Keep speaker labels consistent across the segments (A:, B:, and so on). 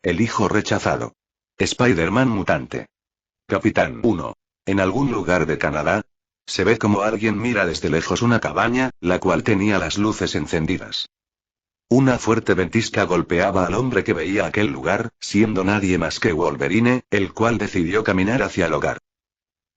A: El hijo rechazado. Spider-Man mutante. Capitán 1. En algún lugar de Canadá, se ve como alguien mira desde lejos una cabaña, la cual tenía las luces encendidas. Una fuerte ventisca golpeaba al hombre que veía aquel lugar, siendo nadie más que Wolverine, el cual decidió caminar hacia el hogar.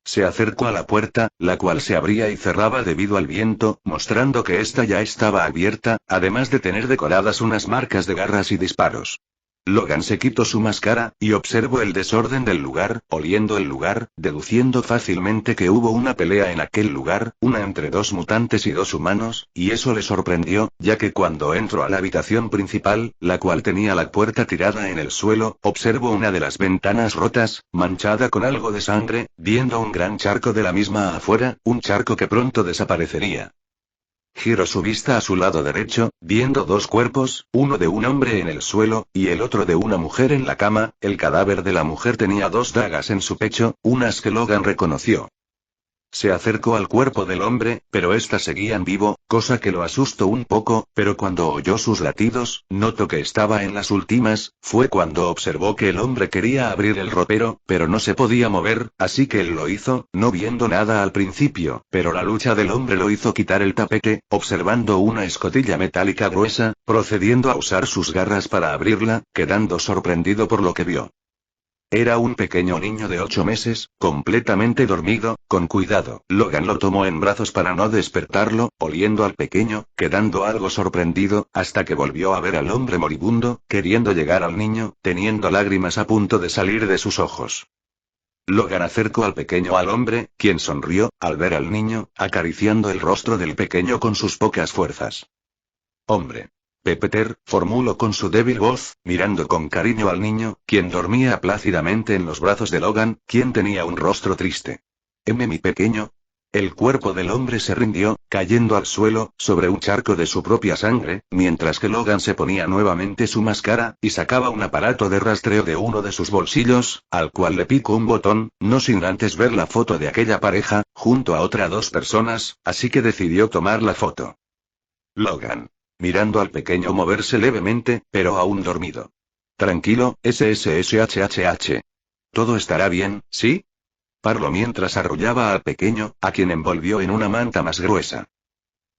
A: Se acercó a la puerta, la cual se abría y cerraba debido al viento, mostrando que ésta ya estaba abierta, además de tener decoradas unas marcas de garras y disparos. Logan se quitó su máscara, y observó el desorden del lugar, oliendo el lugar, deduciendo fácilmente que hubo una pelea en aquel lugar, una entre dos mutantes y dos humanos, y eso le sorprendió, ya que cuando entró a la habitación principal, la cual tenía la puerta tirada en el suelo, observó una de las ventanas rotas, manchada con algo de sangre, viendo un gran charco de la misma afuera, un charco que pronto desaparecería. Giró su vista a su lado derecho, viendo dos cuerpos, uno de un hombre en el suelo, y el otro de una mujer en la cama. El cadáver de la mujer tenía dos dagas en su pecho, unas que Logan reconoció. Se acercó al cuerpo del hombre, pero éstas seguían vivo, cosa que lo asustó un poco, pero cuando oyó sus latidos, notó que estaba en las últimas. Fue cuando observó que el hombre quería abrir el ropero, pero no se podía mover, así que él lo hizo, no viendo nada al principio, pero la lucha del hombre lo hizo quitar el tapete, observando una escotilla metálica gruesa, procediendo a usar sus garras para abrirla, quedando sorprendido por lo que vio. Era un pequeño niño de 8 meses, completamente dormido. Con cuidado, Logan lo tomó en brazos para no despertarlo, oliendo al pequeño, quedando algo sorprendido, hasta que volvió a ver al hombre moribundo, queriendo llegar al niño, teniendo lágrimas a punto de salir de sus ojos. Logan acercó al pequeño al hombre, quien sonrió, al ver al niño, acariciando el rostro del pequeño con sus pocas fuerzas. Hombre. Peter, formuló con su débil voz, mirando con cariño al niño, quien dormía plácidamente en los brazos de Logan, quien tenía un rostro triste. Mi pequeño. El cuerpo del hombre se rindió, cayendo al suelo, sobre un charco de su propia sangre, mientras que Logan se ponía nuevamente su máscara, y sacaba un aparato de rastreo de uno de sus bolsillos, al cual le picó un botón, no sin antes ver la foto de aquella pareja, junto a otras dos personas, así que decidió tomar la foto. Logan. Mirando al pequeño moverse levemente, pero aún dormido. Tranquilo, SSSHHH. Todo estará bien, ¿sí? Parló mientras arrullaba al pequeño, a quien envolvió en una manta más gruesa.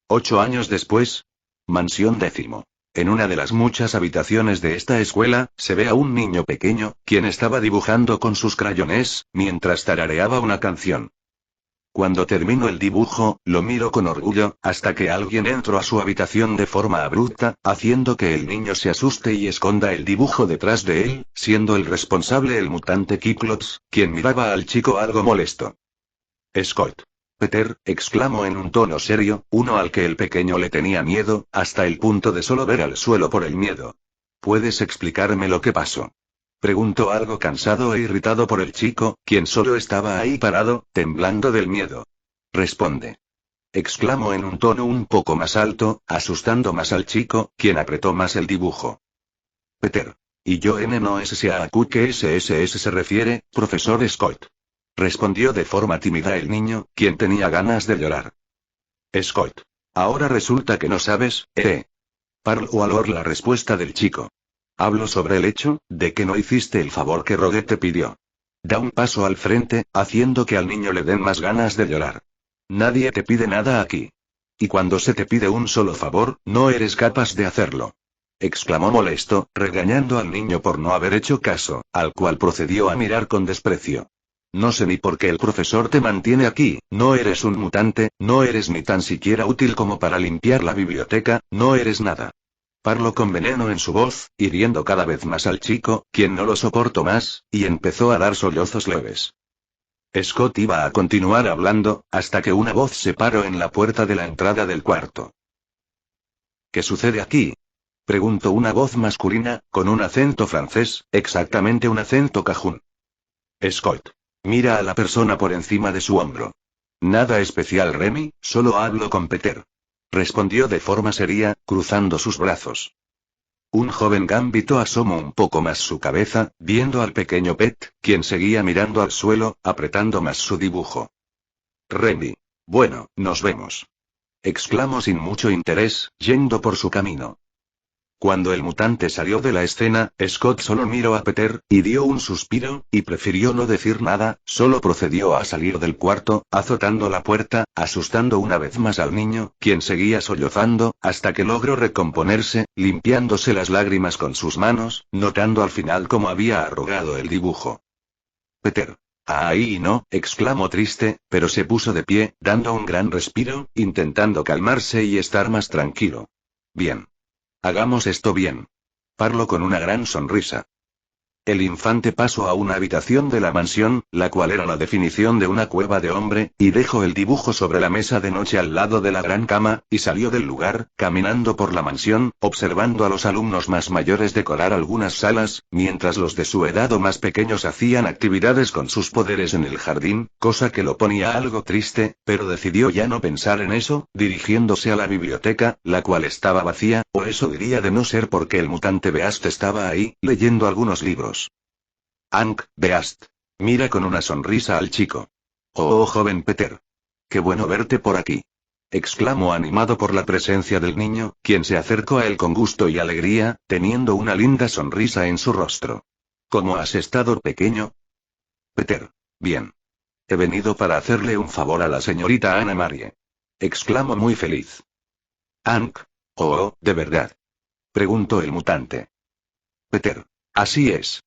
A: 8 años después. Mansión 10. En una de las muchas habitaciones de esta escuela, se ve a un niño pequeño, quien estaba dibujando con sus crayones, mientras tarareaba una canción. Cuando terminó el dibujo, lo miró con orgullo, hasta que alguien entró a su habitación de forma abrupta, haciendo que el niño se asuste y esconda el dibujo detrás de él, siendo el responsable el mutante Cyclops, quien miraba al chico algo molesto. Scott. Peter, exclamó en un tono serio, uno al que el pequeño le tenía miedo, hasta el punto de solo ver al suelo por el miedo. ¿Puedes explicarme lo que pasó? Preguntó algo cansado e irritado por el chico, quien solo estaba ahí parado, temblando del miedo. Responde. Exclamó en un tono un poco más alto, asustando más al chico, quien apretó más el dibujo. Peter. Y yo no sé a qué SSS se refiere, profesor Scott. Respondió de forma tímida el niño, quien tenía ganas de llorar. Scott. Ahora resulta que no sabes, Parló al oír la respuesta del chico. Hablo sobre el hecho, de que no hiciste el favor que Rogue te pidió. Da un paso al frente, haciendo que al niño le den más ganas de llorar. Nadie te pide nada aquí. Y cuando se te pide un solo favor, no eres capaz de hacerlo. Exclamó molesto, regañando al niño por no haber hecho caso, al cual procedió a mirar con desprecio. No sé ni por qué el profesor te mantiene aquí, no eres un mutante, no eres ni tan siquiera útil como para limpiar la biblioteca, no eres nada. Parló con veneno en su voz, hiriendo cada vez más al chico, quien no lo soportó más, y empezó a dar sollozos leves. Scott iba a continuar hablando, hasta que una voz se paró en la puerta de la entrada del cuarto. ¿Qué sucede aquí? Preguntó una voz masculina, con un acento francés, exactamente un acento cajún. Scott. Mira a la persona por encima de su hombro. Nada especial, Remy, solo hablo con Peter. Respondió de forma seria, cruzando sus brazos. Un joven Gambito asomó un poco más su cabeza, viendo al pequeño Pet, quien seguía mirando al suelo, apretando más su dibujo. Remy. Bueno, nos vemos. Exclamó sin mucho interés, yendo por su camino. Cuando el mutante salió de la escena, Scott solo miró a Peter, y dio un suspiro, y prefirió no decir nada, solo procedió a salir del cuarto, azotando la puerta, asustando una vez más al niño, quien seguía sollozando, hasta que logró recomponerse, limpiándose las lágrimas con sus manos, notando al final cómo había arrugado el dibujo. Peter. Ahí no, exclamó triste, pero se puso de pie, dando un gran respiro, intentando calmarse y estar más tranquilo. Bien. Hagamos esto bien. Parlo con una gran sonrisa. El infante pasó a una habitación de la mansión, la cual era la definición de una cueva de hombre, y dejó el dibujo sobre la mesa de noche al lado de la gran cama, y salió del lugar, caminando por la mansión, observando a los alumnos más mayores decorar algunas salas, mientras los de su edad o más pequeños hacían actividades con sus poderes en el jardín, cosa que lo ponía algo triste, pero decidió ya no pensar en eso, dirigiéndose a la biblioteca, la cual estaba vacía, o eso diría de no ser porque el mutante Beast estaba ahí, leyendo algunos libros. Hank, Beast. Mira con una sonrisa al chico. Oh, joven Peter. Qué bueno verte por aquí. Exclamó animado por la presencia del niño, quien se acercó a él con gusto y alegría, teniendo una linda sonrisa en su rostro. ¿Cómo has estado, pequeño? Peter. Bien. He venido para hacerle un favor a la señorita Anna Marie. Exclamó muy feliz. Hank. Oh, ¿de verdad? Preguntó el mutante. Peter. Así es.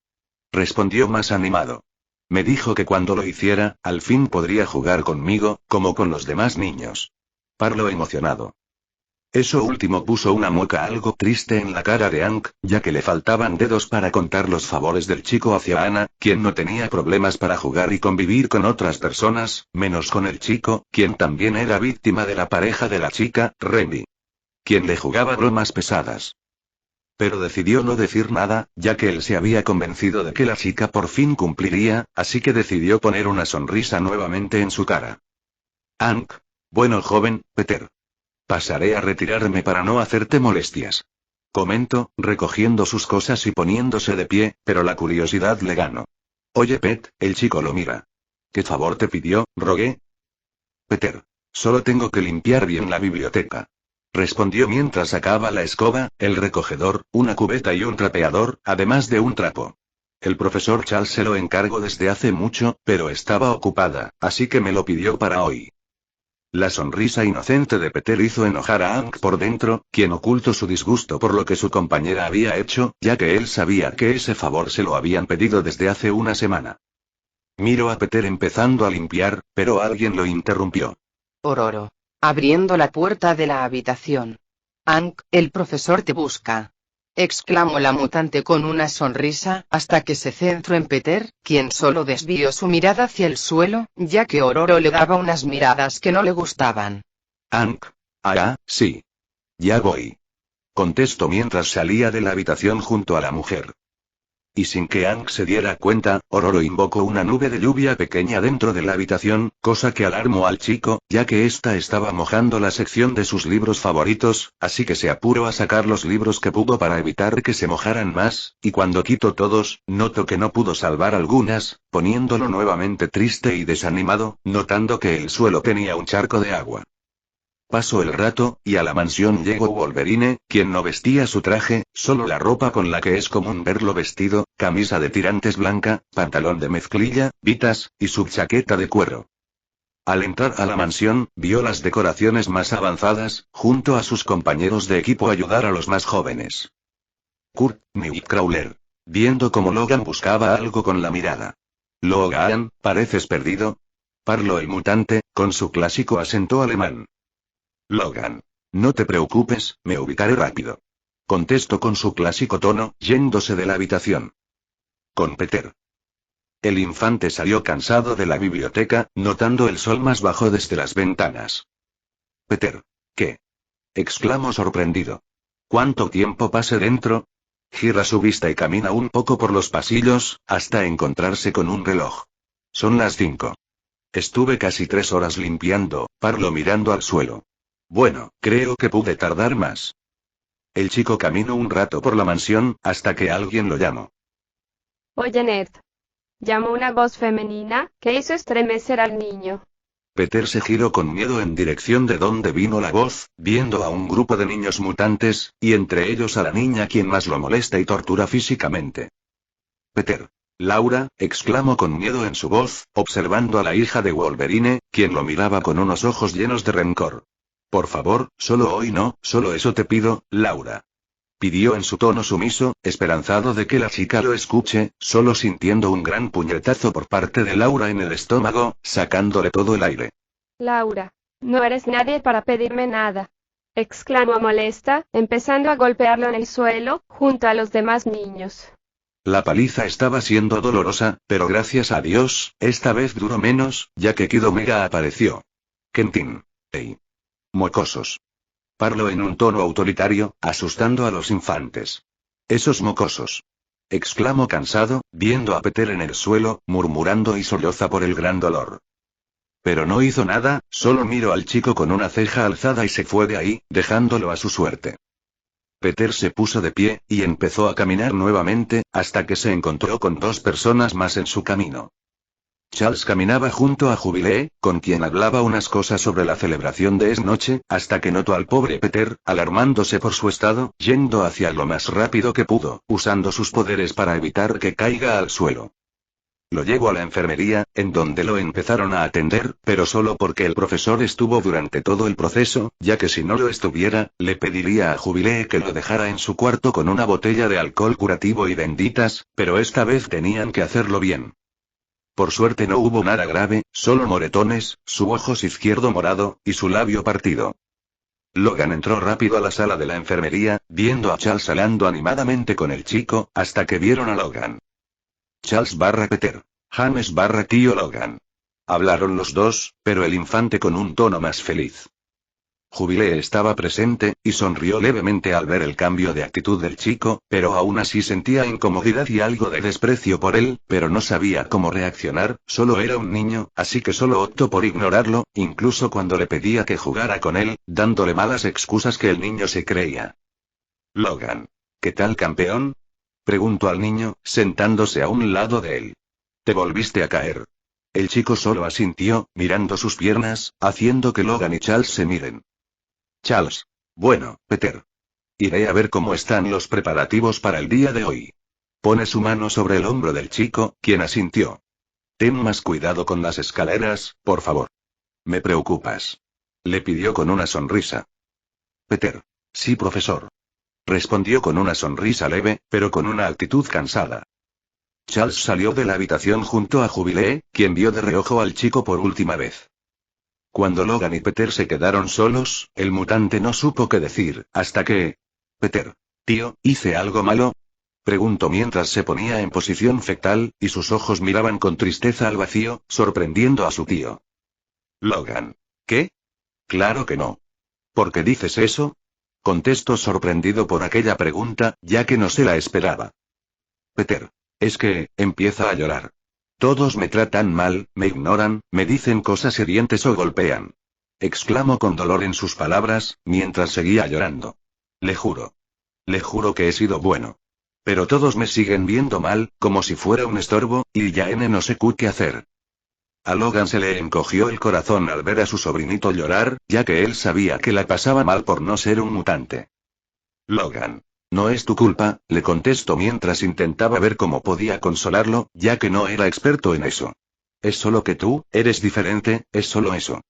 A: Respondió más animado. Me dijo que cuando lo hiciera, al fin podría jugar conmigo, como con los demás niños. Parlo emocionado. Eso último puso una mueca algo triste en la cara de Hank, ya que le faltaban dedos para contar los favores del chico hacia Anna, quien no tenía problemas para jugar y convivir con otras personas, menos con el chico, quien también era víctima de la pareja de la chica, Remy, quien le jugaba bromas pesadas. Pero decidió no decir nada, ya que él se había convencido de que la chica por fin cumpliría, así que decidió poner una sonrisa nuevamente en su cara. Hank. Bueno, joven, Peter. Pasaré a retirarme para no hacerte molestias. Comentó, recogiendo sus cosas y poniéndose de pie, pero la curiosidad le ganó. Oye, Pet, el chico lo mira. ¿Qué favor te pidió, rogué? Peter. Solo tengo que limpiar bien la biblioteca. Respondió mientras sacaba la escoba, el recogedor, una cubeta y un trapeador, además de un trapo. El profesor Charles se lo encargó desde hace mucho, pero estaba ocupada, así que me lo pidió para hoy. La sonrisa inocente de Peter hizo enojar a Hank por dentro, quien ocultó su disgusto por lo que su compañera había hecho, ya que él sabía que ese favor se lo habían pedido desde hace una semana. Miró a Peter empezando a limpiar, pero alguien lo interrumpió.
B: Ororo. Abriendo la puerta de la habitación. Hank, el profesor te busca. Exclamó la mutante con una sonrisa, hasta que se centró en Peter, quien solo desvió su mirada hacia el suelo, ya que Ororo le daba unas miradas que no le gustaban.
A: Hank. Ah, sí. Ya voy. Contestó mientras salía de la habitación junto a la mujer. Y sin que Hank se diera cuenta, Ororo invocó una nube de lluvia pequeña dentro de la habitación, cosa que alarmó al chico, ya que ésta estaba mojando la sección de sus libros favoritos, así que se apuró a sacar los libros que pudo para evitar que se mojaran más, y cuando quitó todos, notó que no pudo salvar algunas, poniéndolo nuevamente triste y desanimado, notando que el suelo tenía un charco de agua. Pasó el rato, y a la mansión llegó Wolverine, quien no vestía su traje, solo la ropa con la que es común verlo vestido, camisa de tirantes blanca, pantalón de mezclilla, vitas, y su chaqueta de cuero. Al entrar a la mansión, vio las decoraciones más avanzadas, junto a sus compañeros de equipo ayudar a los más jóvenes. Kurt, Nightcrawler. Viendo cómo Logan buscaba algo con la mirada. Logan, ¿pareces perdido? Parló el mutante, con su clásico acento alemán. Logan. No te preocupes, me ubicaré rápido. Contestó con su clásico tono, yéndose de la habitación. Con Peter. El infante salió cansado de la biblioteca, notando el sol más bajo desde las ventanas. Peter. ¿Qué? Exclamó sorprendido. ¿Cuánto tiempo pasé dentro? Gira su vista y camina un poco por los pasillos, hasta encontrarse con un reloj. Son las 5. Estuve casi 3 horas limpiando, parló mirando al suelo. Bueno, creo que pude tardar más. El chico caminó un rato por la mansión, hasta que alguien lo llamó.
C: Oye, Ned. Llamó una voz femenina, que hizo estremecer al niño.
A: Peter se giró con miedo en dirección de donde vino la voz, viendo a un grupo de niños mutantes, y entre ellos a la niña quien más lo molesta y tortura físicamente. Peter. Laura, exclamó con miedo en su voz, observando a la hija de Wolverine, quien lo miraba con unos ojos llenos de rencor. Por favor, solo hoy no, solo eso te pido, Laura. Pidió en su tono sumiso, esperanzado de que la chica lo escuche, solo sintiendo un gran puñetazo por parte de Laura en el estómago, sacándole todo el aire.
C: Laura, no eres nadie para pedirme nada. Exclamó molesta, empezando a golpearlo en el suelo, junto a los demás niños.
A: La paliza estaba siendo dolorosa, pero gracias a Dios, esta vez duró menos, ya que Kid Omega apareció. Quentin. Hey. Mocosos. Parló en un tono autoritario, asustando a los infantes. Esos mocosos. Exclamó cansado, viendo a Peter en el suelo, murmurando y solloza por el gran dolor. Pero no hizo nada, solo miró al chico con una ceja alzada y se fue de ahí, dejándolo a su suerte. Peter se puso de pie, y empezó a caminar nuevamente, hasta que se encontró con dos personas más en su camino. Charles caminaba junto a Jubilee, con quien hablaba unas cosas sobre la celebración de esa noche, hasta que notó al pobre Peter, alarmándose por su estado, yendo hacia lo más rápido que pudo, usando sus poderes para evitar que caiga al suelo. Lo llevó a la enfermería, en donde lo empezaron a atender, pero solo porque el profesor estuvo durante todo el proceso, ya que si no lo estuviera, le pediría a Jubilee que lo dejara en su cuarto con una botella de alcohol curativo y benditas, pero esta vez tenían que hacerlo bien. Por suerte no hubo nada grave, solo moretones, su ojo izquierdo morado, y su labio partido. Logan entró rápido a la sala de la enfermería, viendo a Charles hablando animadamente con el chico, hasta que vieron a Logan. Charles / Peter. James / tío Logan. Hablaron los dos, pero el infante con un tono más feliz. Jubilee estaba presente, y sonrió levemente al ver el cambio de actitud del chico, pero aún así sentía incomodidad y algo de desprecio por él, pero no sabía cómo reaccionar, solo era un niño, así que solo optó por ignorarlo, incluso cuando le pedía que jugara con él, dándole malas excusas que el niño se creía. Logan. ¿Qué tal, campeón? Preguntó al niño, sentándose a un lado de él. ¿Te volviste a caer? El chico solo asintió, mirando sus piernas, haciendo que Logan y Charles se miren. Charles. Bueno, Peter. Iré a ver cómo están los preparativos para el día de hoy. Pone su mano sobre el hombro del chico, quien asintió. Ten más cuidado con las escaleras, por favor. Me preocupas. Le pidió con una sonrisa. Peter. Sí, profesor. Respondió con una sonrisa leve, pero con una actitud cansada. Charles salió de la habitación junto a Jubilee, quien vio de reojo al chico por última vez. Cuando Logan y Peter se quedaron solos, el mutante no supo qué decir, hasta que... Peter. Tío, ¿hice algo malo? Preguntó mientras se ponía en posición fetal, y sus ojos miraban con tristeza al vacío, sorprendiendo a su tío. Logan. ¿Qué? Claro que no. ¿Por qué dices eso? Contestó sorprendido por aquella pregunta, ya que no se la esperaba. Peter. Es que, empieza a llorar. Todos me tratan mal, me ignoran, me dicen cosas hirientes o golpean. Exclamó con dolor en sus palabras, mientras seguía llorando. Le juro. Le juro que he sido bueno. Pero todos me siguen viendo mal, como si fuera un estorbo, y ya no sé qué hacer. A Logan se le encogió el corazón al ver a su sobrinito llorar, ya que él sabía que la pasaba mal por no ser un mutante. Logan. No es tu culpa, le contestó mientras intentaba ver cómo podía consolarlo, ya que no era experto en eso. Es solo que tú, eres diferente, es solo eso.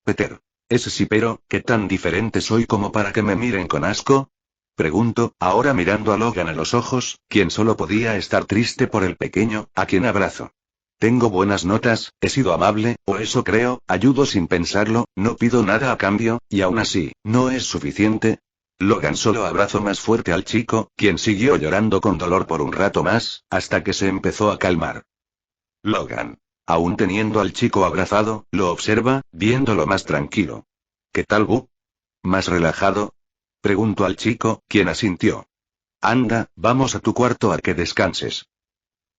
A: Peter. Es sí, pero, ¿qué tan diferente soy como para que me miren con asco? Preguntó, ahora mirando a Logan a los ojos, quien solo podía estar triste por el pequeño, a quien abrazo. Tengo buenas notas, he sido amable, o eso creo, ayudo sin pensarlo, no pido nada a cambio, y aún así, ¿no es suficiente? Logan solo abrazó más fuerte al chico, quien siguió llorando con dolor por un rato más, hasta que se empezó a calmar. Logan. Aún teniendo al chico abrazado, lo observa, viéndolo más tranquilo. ¿Qué tal, Bu? ¿Más relajado? Preguntó al chico, quien asintió. Anda, vamos a tu cuarto a que descanses.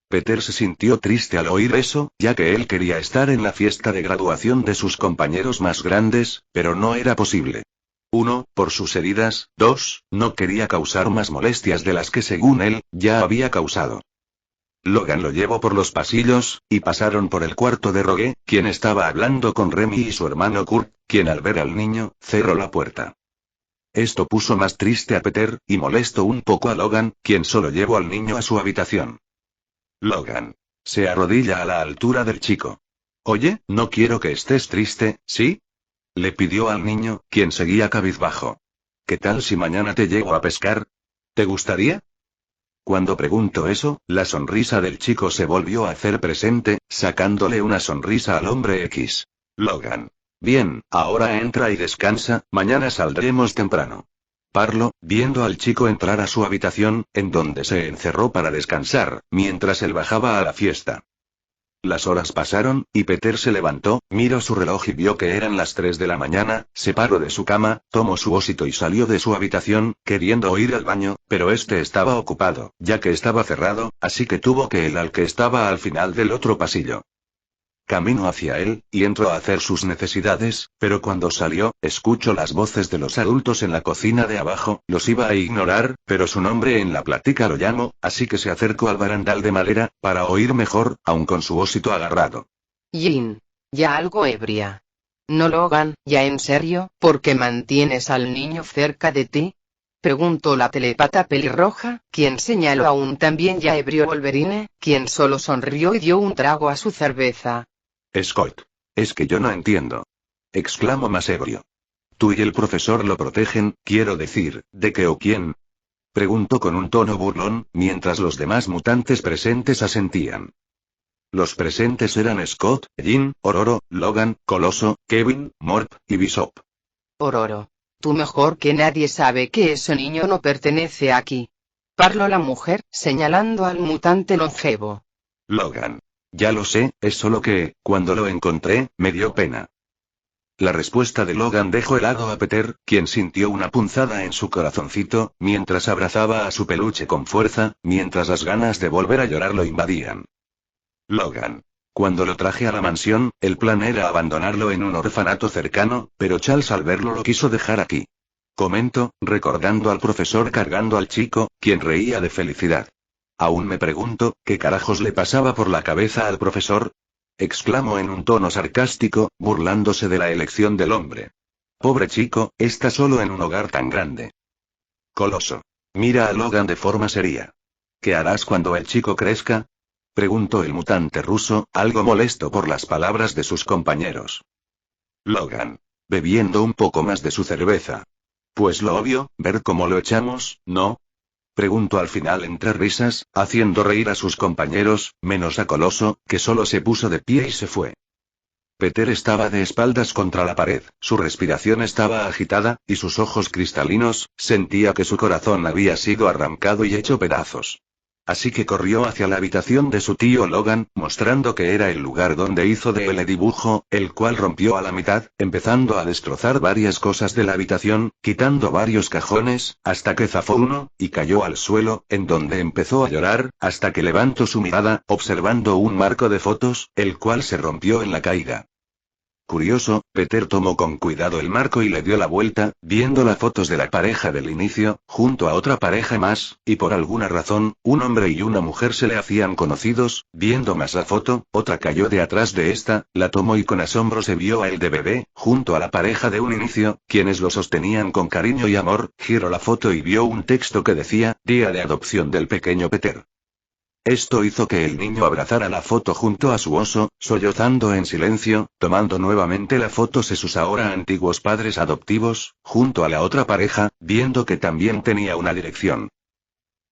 A: Peter se sintió triste al oír eso, ya que él quería estar en la fiesta de graduación de sus compañeros más grandes, pero no era posible. 1, por sus heridas, 2, no quería causar más molestias de las que según él, ya había causado. Logan lo llevó por los pasillos, y pasaron por el cuarto de Rogue, quien estaba hablando con Remy y su hermano Kurt, quien al ver al niño, cerró la puerta. Esto puso más triste a Peter, y molestó un poco a Logan, quien solo llevó al niño a su habitación. Logan se arrodilla a la altura del chico. Oye, no quiero que estés triste, ¿sí? Le pidió al niño, quien seguía cabizbajo. ¿Qué tal si mañana te llevo a pescar? ¿Te gustaría? Cuando preguntó eso, la sonrisa del chico se volvió a hacer presente, sacándole una sonrisa al hombre X. Logan. Bien, ahora entra y descansa, mañana saldremos temprano. Parlo, viendo al chico entrar a su habitación, en donde se encerró para descansar, mientras él bajaba a la fiesta. Las horas pasaron, y Peter se levantó, miró su reloj y vio que eran las 3 de la mañana, se paró de su cama, tomó su osito y salió de su habitación, queriendo ir al baño, pero este estaba ocupado, ya que estaba cerrado, así que tuvo que ir al que estaba al final del otro pasillo. Caminó hacia él, y entró a hacer sus necesidades, pero cuando salió, escuchó las voces de los adultos en la cocina de abajo, los iba a ignorar, pero su nombre en la plática lo llamó, así que se acercó al barandal de madera, para oír mejor, aun con su osito agarrado.
B: Jin. Ya algo ebria. No, Logan, ya en serio, ¿por qué mantienes al niño cerca de ti? Preguntó la telepata pelirroja, quien señaló a un también ya ebrio Wolverine, quien solo sonrió y dio un trago a su cerveza.
A: Scott. Es que yo no entiendo. Exclamó más ebrio. ¿Tú y el profesor lo protegen, quiero decir, de qué o quién? Preguntó con un tono burlón, mientras los demás mutantes presentes asentían. Los presentes eran Scott, Jean, Ororo, Logan, Coloso, Kevin, Morp, y Bishop.
B: Ororo. Tú mejor que nadie sabe que ese niño no pertenece aquí. Parló la mujer, señalando al mutante longevo.
A: Logan. Ya lo sé, es solo que, cuando lo encontré, me dio pena. La respuesta de Logan dejó helado a Peter, quien sintió una punzada en su corazoncito, mientras abrazaba a su peluche con fuerza, mientras las ganas de volver a llorar lo invadían. Logan. Cuando lo traje a la mansión, el plan era abandonarlo en un orfanato cercano, pero Charles al verlo lo quiso dejar aquí. Comentó, recordando al profesor cargando al chico, quien reía de felicidad. Aún me pregunto, ¿qué carajos le pasaba por la cabeza al profesor? Exclamó en un tono sarcástico, burlándose de la elección del hombre. Pobre chico, está solo en un hogar tan grande. Coloso. Mira a Logan de forma seria. ¿Qué harás cuando el chico crezca? Preguntó el mutante ruso, algo molesto por las palabras de sus compañeros. Logan. Bebiendo un poco más de su cerveza. Pues lo obvio, ver cómo lo echamos, ¿no? Preguntó al final entre risas, haciendo reír a sus compañeros, menos a Coloso, que solo se puso de pie y se fue. Peter estaba de espaldas contra la pared, su respiración estaba agitada, y sus ojos cristalinos, sentía que su corazón había sido arrancado y hecho pedazos. Así que corrió hacia la habitación de su tío Logan, mostrando que era el lugar donde hizo de él el dibujo, el cual rompió a la mitad, empezando a destrozar varias cosas de la habitación, quitando varios cajones, hasta que zafó uno, y cayó al suelo, en donde empezó a llorar, hasta que levantó su mirada, observando un marco de fotos, el cual se rompió en la caída. Curioso, Peter tomó con cuidado el marco y le dio la vuelta, viendo las fotos de la pareja del inicio, junto a otra pareja más, y por alguna razón, un hombre y una mujer se le hacían conocidos, viendo más la foto, otra cayó de atrás de esta, la tomó y con asombro se vio a él de bebé, junto a la pareja de un inicio, quienes lo sostenían con cariño y amor, giró la foto y vio un texto que decía, día de adopción del pequeño Peter. Esto hizo que el niño abrazara la foto junto a su oso, sollozando en silencio, tomando nuevamente la foto de sus ahora antiguos padres adoptivos, junto a la otra pareja, viendo que también tenía una dirección.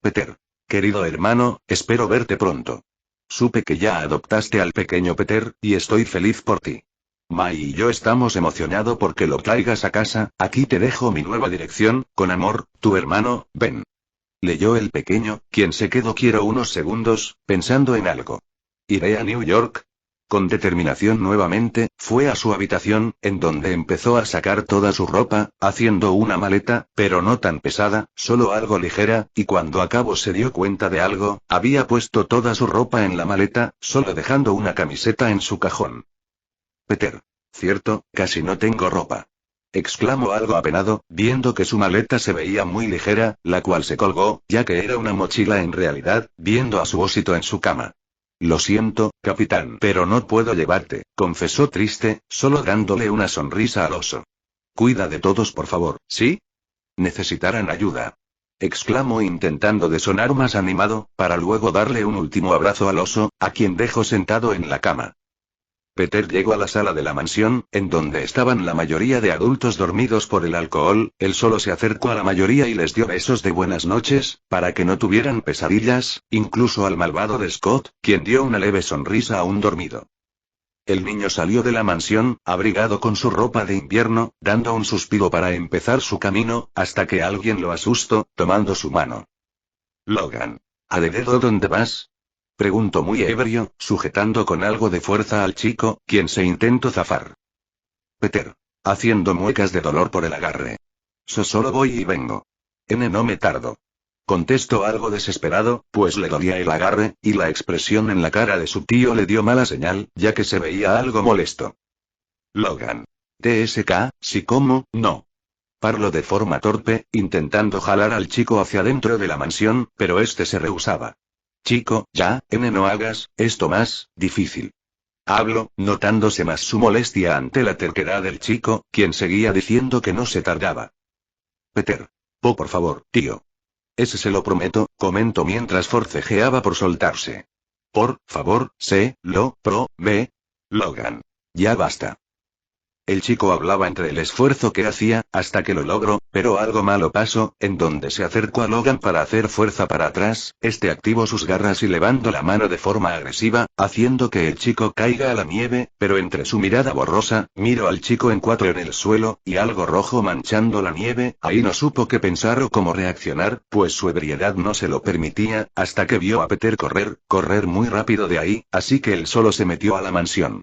A: Peter. Querido hermano, espero verte pronto. Supe que ya adoptaste al pequeño Peter, y estoy feliz por ti. Mai y yo estamos emocionados porque lo traigas a casa, aquí te dejo mi nueva dirección, con amor, tu hermano, Ben. Leyó el pequeño, quien se quedó quieto unos segundos, pensando en algo. ¿Iré a New York? Con determinación nuevamente, fue a su habitación, en donde empezó a sacar toda su ropa, haciendo una maleta, pero no tan pesada, solo algo ligera, y cuando acabó se dio cuenta de algo, había puesto toda su ropa en la maleta, solo dejando una camiseta en su cajón. Peter. Cierto, casi no tengo ropa. exclamó algo apenado, viendo que su maleta se veía muy ligera, la cual se colgó, ya que era una mochila en realidad, viendo a su osito en su cama. Lo siento, capitán, pero no puedo llevarte, confesó triste, solo dándole una sonrisa al oso. Cuida de todos por favor, ¿sí? Necesitarán ayuda. Exclamó intentando de sonar más animado, para luego darle un último abrazo al oso, a quien dejó sentado en la cama. Peter llegó a la sala de la mansión, en donde estaban la mayoría de adultos dormidos por el alcohol. Él solo se acercó a la mayoría y les dio besos de buenas noches, para que no tuvieran pesadillas, incluso al malvado de Scott, quien dio una leve sonrisa a un dormido. El niño salió de la mansión, abrigado con su ropa de invierno, dando un suspiro para empezar su camino, hasta que alguien lo asustó, tomando su mano. Logan. ¿A dedo dónde vas? Preguntó muy ebrio, sujetando con algo de fuerza al chico, quien se intentó zafar. Peter. Haciendo muecas de dolor por el agarre. Solo voy y vengo. No me tardo. Contestó algo desesperado, pues le dolía el agarre, y la expresión en la cara de su tío le dio mala señal, ya que se veía algo molesto. Logan. TSK, sí como, no. Parló de forma torpe, intentando jalar al chico hacia dentro de la mansión, pero este se rehusaba. Chico, ya, no hagas esto más difícil. Habló, notándose más su molestia ante la terquedad del chico, quien seguía diciendo que no se tardaba. Peter. Por favor, tío. Ese se lo prometo, comentó mientras forcejeaba por soltarse. Por favor, Logan. Ya basta. El chico hablaba entre el esfuerzo que hacía, hasta que lo logró, pero algo malo pasó, en donde se acercó a Logan para hacer fuerza para atrás, activó sus garras y levantó la mano de forma agresiva, haciendo que el chico caiga a la nieve, pero entre su mirada borrosa, miró al chico en cuatro en el suelo, y algo rojo manchando la nieve, ahí no supo qué pensar o cómo reaccionar, pues su ebriedad no se lo permitía, hasta que vio a Peter correr muy rápido de ahí, así que él solo se metió a la mansión.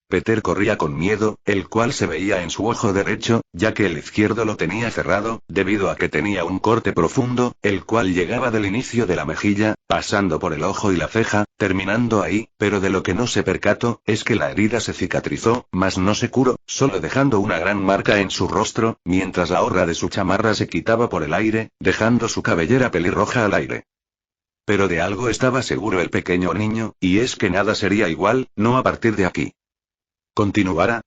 A: Peter corría con miedo, el cual se veía en su ojo derecho, ya que el izquierdo lo tenía cerrado, debido a que tenía un corte profundo, el cual llegaba del inicio de la mejilla, pasando por el ojo y la ceja, terminando ahí, pero de lo que no se percató, es que la herida se cicatrizó, mas no se curó, solo dejando una gran marca en su rostro, mientras la orla de su chamarra se quitaba por el aire, dejando su cabellera pelirroja al aire. Pero de algo estaba seguro el pequeño niño, y es que nada sería igual, no a partir de aquí. Continuará.